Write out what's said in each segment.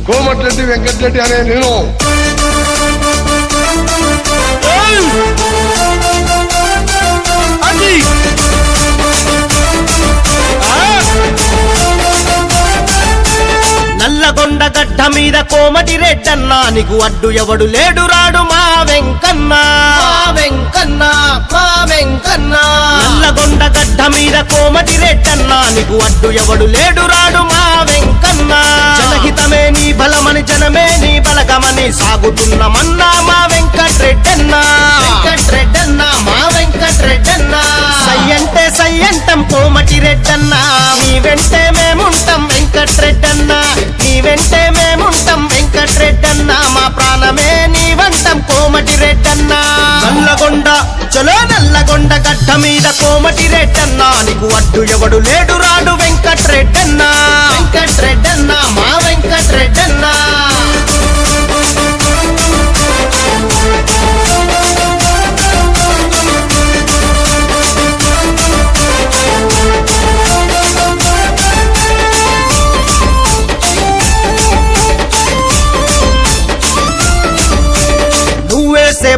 కోమటిరెడ్డి వెంకటరెడ్డి అనే నేను నల్లగొండ గడ్డ మీద కోమటి రెడ్డన్నా నీకు అడ్డు ఎవడు లేడు రాడు మా వెంకన్న నల్లగొండ గడ్డ మీద కోమటి రెడ్డన్నా నీకు అడ్డు ఎవడు లేడు రాడు మా వెంకన్న జనహితమే నీ బలమని జనమే నీ బలగమని సాగుతున్నమన్నా మా వెంకట్రెడ్డన్నా మా వెంకట్రెడ్డన్నా సయ్యంటే సయ్యంటం కోమటి రెడ్డన్నా నీ వెంటే మేముంటాం వెంకట్రెడ్డన్నా నీ వెంటే మేముంటాం వెంకట్రెడ్డన్నా మా ప్రాణమే నీ వంటం కోమటి రెడ్డన్నా నల్లగొండ చలో నల్లగొండ గడ్డ మీద కోమటి రెడ్డన్నా నీకు అడ్డు ఎవడు లేడు రాడు వెంకట్రెడ్డన్నా మా వెంకట్రెడ్డన్నా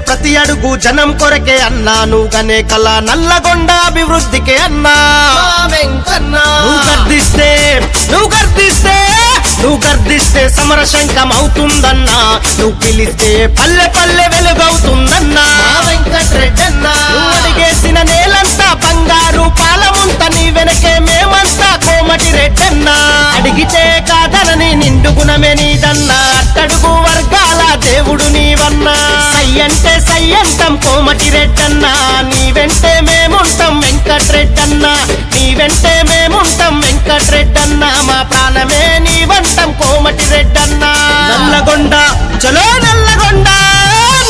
ప్రతి అడుగు జనం కొరకే అన్నా నువ్వుగనే కల నల్లగొండ అభివృద్ధికే అన్నా నువ్వు గర్దిస్తే సమరశంకం అవుతుందన్నా నువ్వు పిలిస్తే పల్లె పల్లె వెలుగవుతుందన్నా వెంకట్రెడ్డన్నా నువ్వు అడిగేసిన నేలంతా బంగారు పాలముంత నీ వెనకే మేమంతా కోమటి రెడ్డన్నా అడిగితే కాదనని నిండు గుణమే నీదన్నా అట్టడుగు వర్గాల దేవుడు నీవన్నా సయ్యంటే సయ్యంటం కోమటి రెడ్డన్నా నీ వెంటే మేముంటాం వెంకట్రెడ్డన్నా నీ వెంటే మేముంటాం వెంకట్రెడ్డన్నా మా ప్రాణమే నీ వంటం కోమటి రెడ్డన్నా నల్లగొండ చలో నల్లగొండ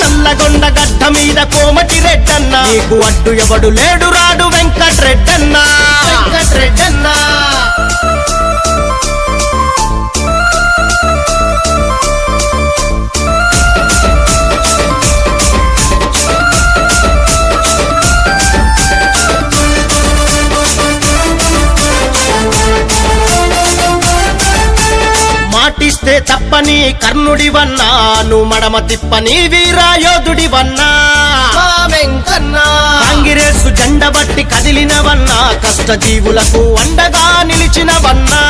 నల్లగొండ గడ్డ మీద కోమటి రెడ్డన్నా నీకు అడ్డు ఎవడు లేడు రాడు వెంకట్రెడ్డన్నా మాటిస్తే తప్పని కర్ణుడివన్నా నువ్వు మడమ తిప్పని వీరాయోధుడివన్నా కాంగ్రెసు జెండ బట్టి కదిలినవన్నా కష్టజీవులకు అండగా నిలిచినవన్నా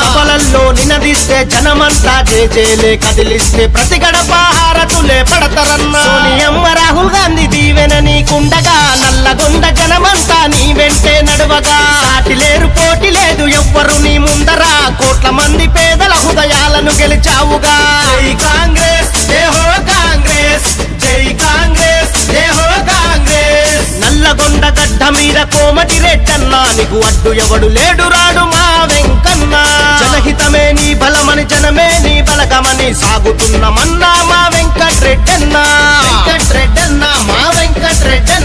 సభలల్లో నినదిస్తే జనమంతా జేజేలే కదిలిస్తే ప్రతి గడప హారతులే పడతారన్నా సోనియమ్మ రాహుల్ గాంధీ దీవెన నీకుండగా నల్లగొండ జనమంతా నీ వెంటే నడువగా సాటి లేరు పోటీ లేదు ఎవ్వరు నీ ముందరా కోట్ల మంది పేదల హృదయాలను గెలిచావుగా జై కాంగ్రెస్ జై హో కాంగ్రెస్ జై కాంగ్రెస్ జై హో కాంగ్రెస్ నల్లగొండ గడ్డ మీద కోమటి రెడ్డన్నా నీకు అడ్డు ఎవడు లేడు రాడు మా వెంకన్న జనహితమే నీ బలమని జనమే నీ బలగమని సాగుతున్నమన్నా మా వెంకట్రెడ్డన్నా మా వెంకట్రెడ్డన్నా